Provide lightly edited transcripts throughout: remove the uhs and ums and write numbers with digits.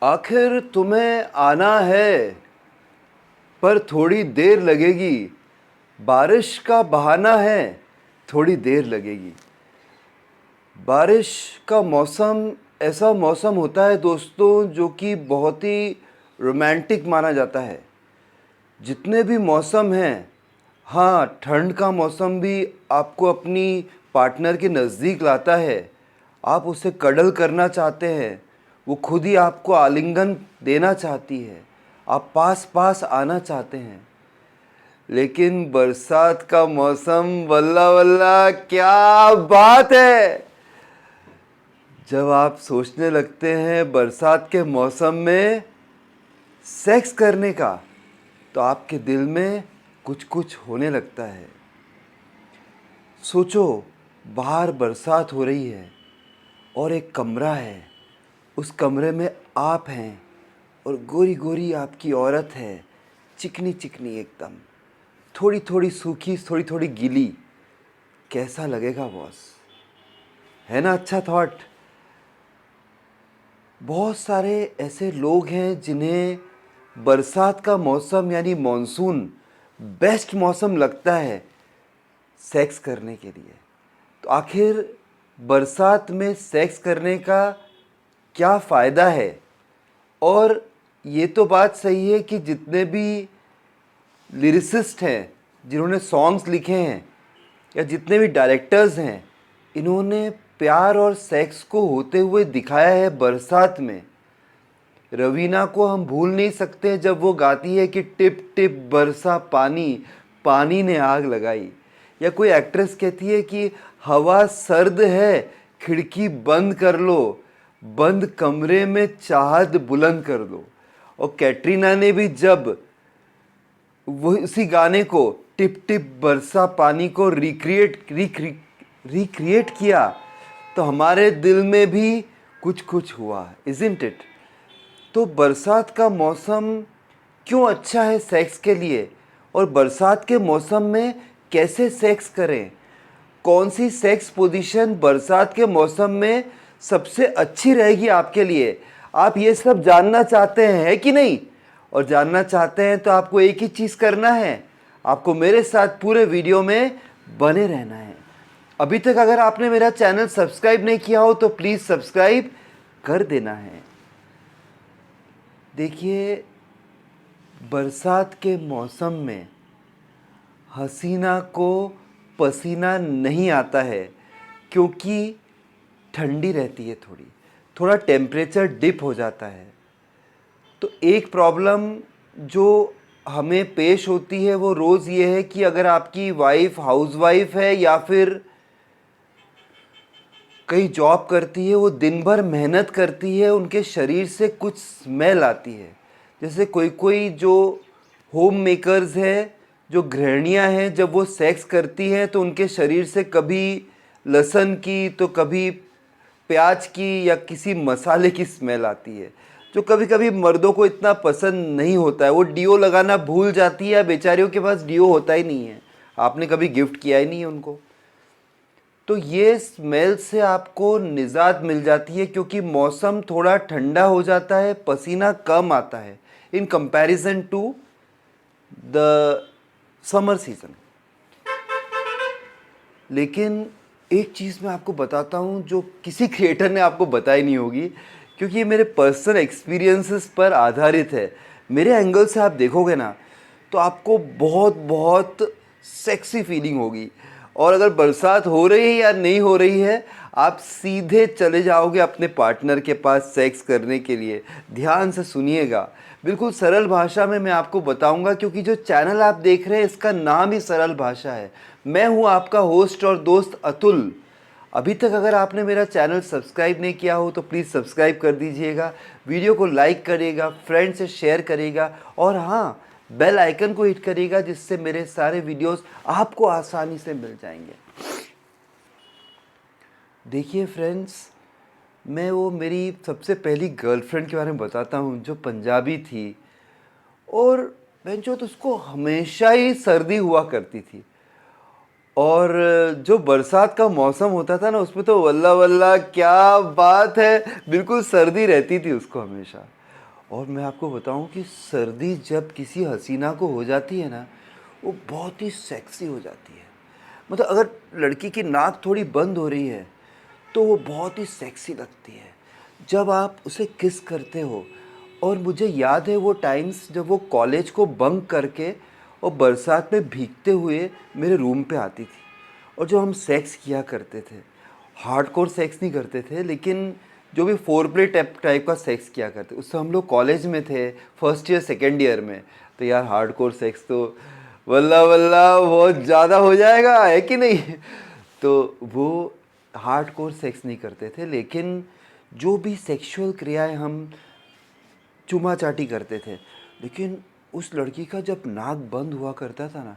आखिर तुम्हें आना है पर थोड़ी देर लगेगी। बारिश का बहाना है, थोड़ी देर लगेगी। बारिश का मौसम ऐसा मौसम होता है दोस्तों जो कि बहुत ही रोमांटिक माना जाता है। जितने भी मौसम हैं, हाँ, ठंड का मौसम भी आपको अपनी पार्टनर के नज़दीक लाता है। आप उसे कडल करना चाहते हैं, वो खुद ही आपको आलिंगन देना चाहती है, आप पास पास आना चाहते हैं। लेकिन बरसात का मौसम, वल्ला वल्ला क्या बात है। जब आप सोचने लगते हैं बरसात के मौसम में सेक्स करने का, तो आपके दिल में कुछ कुछ होने लगता है। सोचो, बाहर बरसात हो रही है और एक कमरा है, उस कमरे में आप हैं और गोरी गोरी आपकी औरत है, चिकनी चिकनी एकदम, थोड़ी थोड़ी सूखी, थोड़ी थोड़ी गीली। कैसा लगेगा बॉस? है ना अच्छा थॉट? बहुत सारे ऐसे लोग हैं जिन्हें बरसात का मौसम यानी मॉनसून बेस्ट मौसम लगता है सेक्स करने के लिए। तो आखिर बरसात में सेक्स करने का क्या फ़ायदा है? और ये तो बात सही है कि जितने भी लिरिसिस्ट हैं, जिन्होंने सॉन्ग्स लिखे हैं, या जितने भी डायरेक्टर्स हैं, इन्होंने प्यार और सेक्स को होते हुए दिखाया है बरसात में। रवीना को हम भूल नहीं सकते जब वो गाती है कि टिप टिप बरसा पानी, पानी ने आग लगाई। या कोई एक्ट्रेस कहती है कि हवा सर्द है, खिड़की बंद कर लो, बंद कमरे में चाहत बुलंद कर दो। और कैटरीना ने भी जब वो उसी गाने को टिप टिप बरसा पानी को रिक्रिएट किया, तो हमारे दिल में भी कुछ कुछ हुआ, इज़न्ट इट? तो बरसात का मौसम क्यों अच्छा है सेक्स के लिए, और बरसात के मौसम में कैसे सेक्स करें, कौन सी सेक्स पोजीशन बरसात के मौसम में सबसे अच्छी रहेगी आपके लिए, आप ये सब जानना चाहते हैं कि नहीं? और जानना चाहते हैं तो आपको एक ही चीज़ करना है, आपको मेरे साथ पूरे वीडियो में बने रहना है। अभी तक अगर आपने मेरा चैनल सब्सक्राइब नहीं किया हो तो प्लीज़ सब्सक्राइब कर देना है। देखिए, बरसात के मौसम में हसीना को पसीना नहीं आता है क्योंकि ठंडी रहती है, थोड़ा टेम्परेचर डिप हो जाता है। तो एक प्रॉब्लम जो हमें पेश होती है वो रोज़ ये है कि अगर आपकी वाइफ हाउसवाइफ है या फिर कहीं जॉब करती है, वो दिन भर मेहनत करती है, उनके शरीर से कुछ स्मेल आती है। जैसे कोई कोई जो होम मेकर्स हैं, जो गृहिणियाँ हैं, जब वो सेक्स करती हैं तो उनके शरीर से कभी लहसुन की तो कभी प्याज की या किसी मसाले की स्मेल आती है, जो कभी कभी मर्दों को इतना पसंद नहीं होता है। वो डियो लगाना भूल जाती है, बेचारियों के पास डियो होता ही नहीं है, आपने कभी गिफ्ट किया ही नहीं है उनको। तो ये स्मेल से आपको निजात मिल जाती है क्योंकि मौसम थोड़ा ठंडा हो जाता है, पसीना कम आता है in comparison to the summer season. लेकिन एक चीज़ मैं आपको बताता हूँ जो किसी क्रिएटर ने आपको बताई नहीं होगी, क्योंकि ये मेरे पर्सनल एक्सपीरियंसेस पर आधारित है। मेरे एंगल से आप देखोगे ना तो आपको बहुत बहुत सेक्सी फीलिंग होगी। और अगर बरसात हो रही है या नहीं हो रही है, आप सीधे चले जाओगे अपने पार्टनर के पास सेक्स करने के लिए। ध्यान से सुनिएगा, बिल्कुल सरल भाषा में मैं आपको बताऊंगा, क्योंकि जो चैनल आप देख रहे हैं इसका नाम ही सरल भाषा है। मैं हूं आपका होस्ट और दोस्त अतुल। अभी तक अगर आपने मेरा चैनल सब्सक्राइब नहीं किया हो तो प्लीज़ सब्सक्राइब कर दीजिएगा, वीडियो को लाइक करिएगा, फ्रेंड से शेयर करिएगा, और हाँ, बेल आइकन को हिट करिएगा, जिससे मेरे सारे वीडियोस आपको आसानी से मिल जाएंगे। देखिए फ्रेंड्स, मैं वो मेरी सबसे पहली गर्लफ्रेंड के बारे में बताता हूँ जो पंजाबी थी, और बेंचो तो उसको हमेशा ही सर्दी हुआ करती थी। और जो बरसात का मौसम होता था ना, उसमें तो वल्ला वल्ला क्या बात है, बिल्कुल सर्दी रहती थी उसको हमेशा। और मैं आपको बताऊं कि सर्दी जब किसी हसीना को हो जाती है ना, वो बहुत ही सेक्सी हो जाती है। मतलब अगर लड़की की नाक थोड़ी बंद हो रही है तो वो बहुत ही सेक्सी लगती है जब आप उसे किस करते हो। और मुझे याद है वो टाइम्स जब वो कॉलेज को बंक करके और बरसात में भीगते हुए मेरे रूम पे आती थी, और जो हम सेक्स किया करते थे, हार्डकोर सेक्स नहीं करते थे लेकिन जो भी फोर प्ले टाइप का सेक्स किया करते, उससे हम लोग कॉलेज में थे, फर्स्ट ईयर सेकेंड ईयर में। तो यार हार्डकोर सेक्स तो वल्ला वल्ला बहुत ज़्यादा हो जाएगा, है कि नहीं? तो वो हार्डकोर सेक्स नहीं करते थे, लेकिन जो भी सेक्सुअल क्रियाएं हम चुमा चाटी करते थे। लेकिन उस लड़की का जब नाक बंद हुआ करता था ना,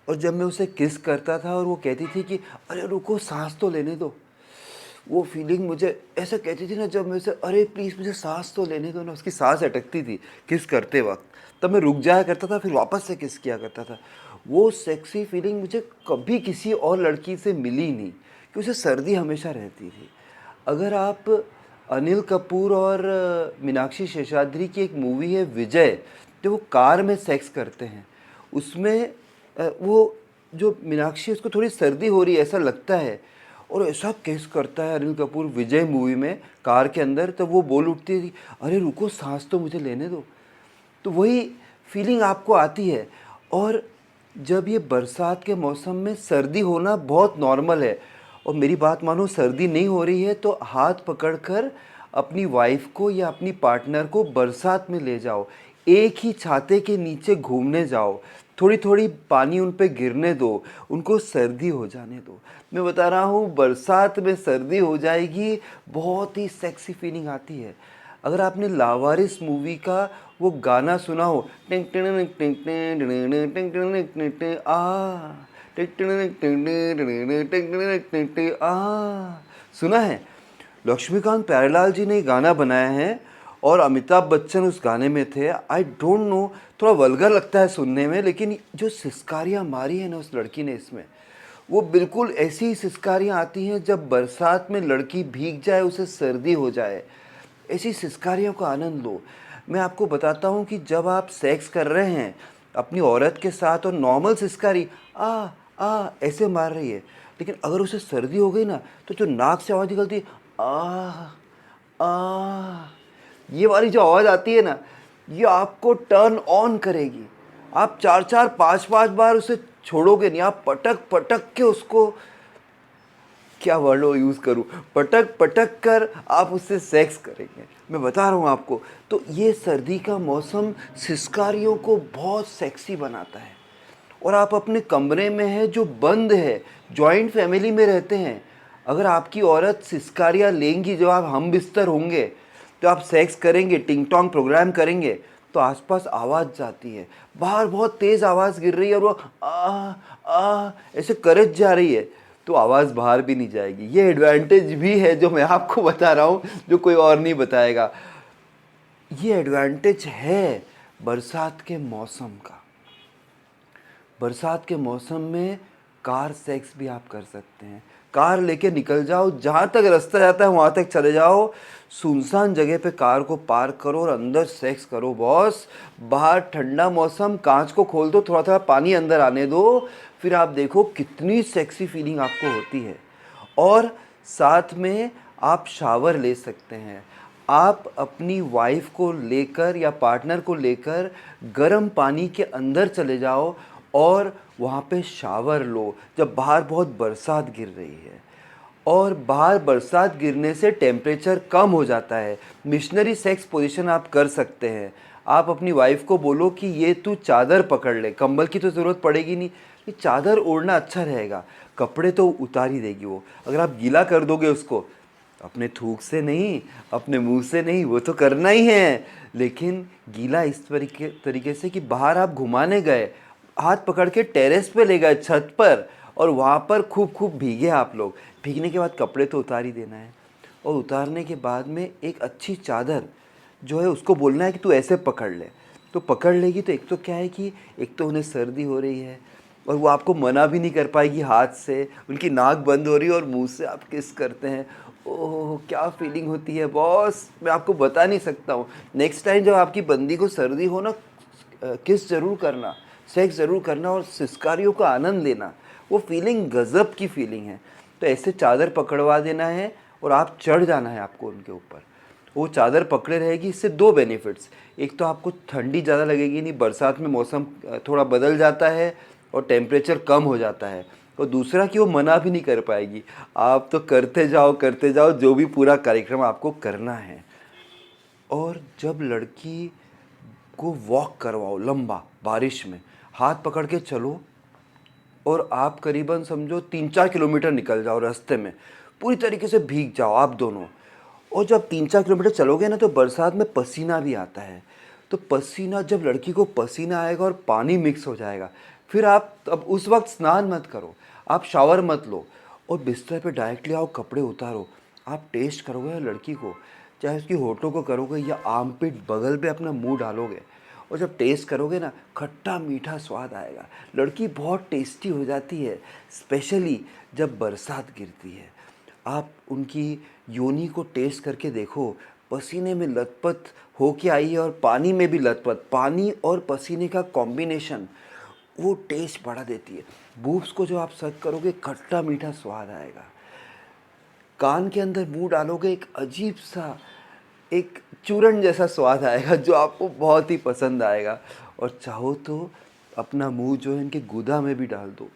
और जब मैं उसे किस करता था और वो कहती थी कि अरे रुको सांस तो लेने दो, वो फीलिंग मुझे ऐसा कहती थी ना, जब मैं उसे अरे प्लीज़ मुझे सांस तो लेने दो ना, उसकी सांस अटकती थी किस करते वक्त, तब मैं रुक जाया करता था, फिर वापस से किस किया करता था। वो सेक्सी फीलिंग मुझे कभी किसी और लड़की से मिली नहीं, कि उसे सर्दी हमेशा रहती थी। अगर आप अनिल कपूर और मीनाक्षी शेषाद्री की एक मूवी है विजय, जो वो कार में सेक्स करते हैं, उसमें वो जो मीनाक्षी, उसको थोड़ी सर्दी हो रही है ऐसा लगता है, और ऐसा केस करता है अनिल कपूर विजय मूवी में कार के अंदर, तो वो बोल उठती है कि अरे रुको सांस तो मुझे लेने दो। तो वही फीलिंग आपको आती है। और जब ये बरसात के मौसम में सर्दी होना बहुत नॉर्मल है, और मेरी बात मानो, सर्दी नहीं हो रही है तो हाथ पकड़कर अपनी वाइफ को या अपनी पार्टनर को बरसात में ले जाओ, एक ही छाते के नीचे घूमने जाओ, थोड़ी थोड़ी पानी उन पे गिरने दो, उनको सर्दी हो जाने दो। मैं बता रहा हूँ बरसात में सर्दी हो जाएगी, बहुत ही सेक्सी फीलिंग आती है। अगर आपने लावारिस मूवी का वो गाना सुना हो, टिंग टिंग टिंग टिंग टिंग टिंग टिंग टिंग आ टिंग टिंग टिंग टिंग टिंग टिंग टिंग आ, सुना है? लक्ष्मीकांत प्यारेलाल जी ने ये गाना बनाया है और अमिताभ बच्चन उस गाने में थे। आई डोंट नो, थोड़ा वल्गर लगता है सुनने में, लेकिन जो सिस्कारियाँ मारी है ना उस लड़की ने इसमें, वो बिल्कुल ऐसी ही सिस्कारियाँ आती हैं जब बरसात में लड़की भीग जाए, उसे सर्दी हो जाए, ऐसी सिस्कारियों का आनंद लो। मैं आपको बताता हूँ कि जब आप सेक्स कर रहे हैं अपनी औरत के साथ और नॉर्मल सिस्कारी आ ऐसे मार रही है, लेकिन अगर उसे सर्दी हो गई ना, तो जो नाक से आवाज़ निकलती है आ, ये वाली जो आवाज़ आती है ना, ये आपको टर्न ऑन करेगी। आप चार चार पाँच पाँच बार उसे छोड़ोगे नहीं, आप पटक पटक के उसको, क्या वर्ड यूज़ करूँ, पटक पटक कर आप उससे सेक्स करेंगे, मैं बता रहा हूँ आपको। तो ये सर्दी का मौसम सिस्कारियों को बहुत सेक्सी बनाता है। और आप अपने कमरे में हैं जो बंद है, जॉइंट फैमिली में रहते हैं, अगर आपकी औरत सिस्कारियाँ लेंगी, जब आप हम बिस्तर होंगे तो आप सेक्स करेंगे, टिंग टोंग प्रोग्राम करेंगे, तो आसपास आवाज़ जाती है, बाहर बहुत तेज़ आवाज़ गिर रही है और वो आ ऐसे करज जा रही है, तो आवाज़ बाहर भी नहीं जाएगी। ये एडवांटेज भी है जो मैं आपको बता रहा हूँ, जो कोई और नहीं बताएगा। ये एडवांटेज है बरसात के मौसम का। बरसात के मौसम में कार सेक्स भी आप कर सकते हैं। कार लेके निकल जाओ, जहाँ तक रास्ता जाता है वहाँ तक चले जाओ, सुनसान जगह पे कार को पार्क करो और अंदर सेक्स करो बॉस। बाहर ठंडा मौसम, कांच को खोल दो, थोड़ा थोड़ा पानी अंदर आने दो, फिर आप देखो कितनी सेक्सी फीलिंग आपको होती है। और साथ में आप शावर ले सकते हैं। आप अपनी वाइफ को लेकर या पार्टनर को लेकर गर्म पानी के अंदर चले जाओ और वहाँ पे शावर लो, जब बाहर बहुत बरसात गिर रही है। और बाहर बरसात गिरने से टेम्परेचर कम हो जाता है। मिशनरी सेक्स पोजीशन आप कर सकते हैं। आप अपनी वाइफ को बोलो कि ये तू चादर पकड़ ले, कंबल की तो ज़रूरत पड़ेगी नहीं, ये चादर ओढ़ना अच्छा रहेगा, कपड़े तो उतार ही देगी वो। अगर आप गीला कर दोगे उसको, अपने थूक से नहीं, अपने मुंह से नहीं, वो तो करना ही है, लेकिन गीला इस तरीके से कि बाहर आप घुमाने गए, हाथ पकड़ के टेरेस पे ले गए, छत पर, और वहाँ पर खूब खूब भीगे आप लोग। भीगने के बाद कपड़े तो उतार ही देना है, और उतारने के बाद में एक अच्छी चादर जो है उसको बोलना है कि तू ऐसे पकड़ ले, तो पकड़ लेगी। तो एक तो क्या है कि एक तो उन्हें सर्दी हो रही है और वो आपको मना भी नहीं कर पाएगी हाथ से, उनकी नाक बंद हो रही है और मुंह से आप किस करते हैं। ओह क्या फीलिंग होती है बॉस, मैं आपको बता नहीं सकता हूँ। नेक्स्ट टाइम जब आपकी बंदी को सर्दी हो ना, किस ज़रूर करना, सेक्स ज़रूर करना और सिस्कारियों का आनंद लेना। वो फीलिंग गज़ब की फीलिंग है। तो ऐसे चादर पकड़वा देना है और आप चढ़ जाना है आपको उनके ऊपर। वो चादर पकड़े रहेगी, इससे दो बेनिफिट्स। एक तो आपको ठंडी ज़्यादा लगेगी नहीं, बरसात में मौसम थोड़ा बदल जाता है और टेम्परेचर कम हो जाता है। और दूसरा कि वो मना भी नहीं कर पाएगी। आप तो करते जाओ जो भी पूरा कार्यक्रम आपको करना है। और जब लड़की को वॉक करवाओ लंबा बारिश में, हाथ पकड़ के चलो और आप करीबन समझो 3-4 किलोमीटर निकल जाओ रास्ते में, पूरी तरीके से भीग जाओ आप दोनों। और जब 3-4 किलोमीटर चलोगे ना तो बरसात में पसीना भी आता है। तो पसीना, जब लड़की को पसीना आएगा और पानी मिक्स हो जाएगा, फिर आप अब उस वक्त स्नान मत करो, आप शावर मत लो और बिस्तर पे डायरेक्टली आओ, कपड़े उतारो। आप टेस्ट करोगे लड़की को, चाहे उसकी होठों को करोगे या आर्मपिट बगल पे अपना मुंह डालोगे, और जब टेस्ट करोगे ना, खट्टा मीठा स्वाद आएगा। लड़की बहुत टेस्टी हो जाती है, स्पेशली जब बरसात गिरती है। आप उनकी योनि को टेस्ट करके देखो, पसीने में लथपथ होके आई है और पानी में भी लथपथ, पानी और पसीने का कॉम्बिनेशन वो टेस्ट बढ़ा देती है। बूब्स को जो आप सर्व करोगे, खट्टा मीठा स्वाद आएगा। कान के अंदर मुंह डालोगे, एक अजीब सा एक चूरन जैसा स्वाद आएगा जो आपको बहुत ही पसंद आएगा। और चाहो तो अपना मुंह जो है इनके गुदा में भी डाल दो।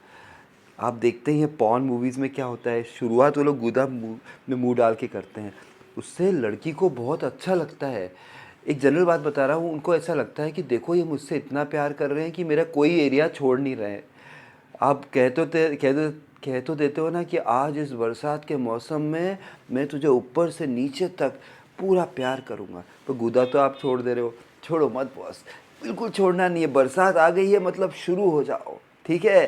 आप देखते ही हैं पॉर्न मूवीज़ में क्या होता है, शुरुआत वो लोग गुदा मुंह में मुंह डाल के करते हैं, उससे लड़की को बहुत अच्छा लगता है। एक जनरल बात बता रहा हूँ, उनको ऐसा लगता है कि देखो ये मुझसे इतना प्यार कर रहे हैं कि मेरा कोई एरिया छोड़ नहीं रहे हैं। आप कह तो देते हो ना कि आज इस बरसात के मौसम में मैं तुझे ऊपर से नीचे तक पूरा प्यार करूँगा, तो गुदा तो आप छोड़ दे रहे हो। छोड़ो मत बॉस, बिल्कुल छोड़ना नहीं है। बरसात आ गई है मतलब शुरू हो जाओ, ठीक है।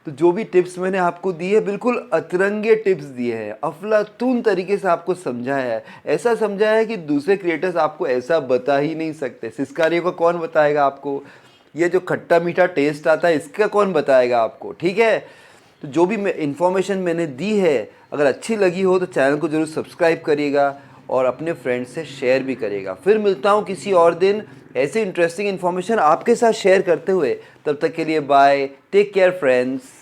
तो जो भी टिप्स मैंने आपको दिए, बिल्कुल अतरंगे टिप्स दिए हैं, अफलातून तरीके से आपको समझाया है। ऐसा समझाया है कि दूसरे क्रिएटर्स आपको ऐसा बता ही नहीं सकते। सिस्कारियों का कौन बताएगा आपको, ये जो खट्टा मीठा टेस्ट आता है इसका कौन बताएगा आपको, ठीक है। तो जो भी इन्फॉर्मेशन मैंने दी है, अगर अच्छी लगी हो तो चैनल को ज़रूर सब्सक्राइब करिएगा और अपने फ्रेंड्स से शेयर भी करिएगा। फिर मिलता हूँ किसी और दिन ऐसे इंटरेस्टिंग इन्फॉर्मेशन आपके साथ शेयर करते हुए। तब तक के लिए बाय, टेक केयर फ्रेंड्स।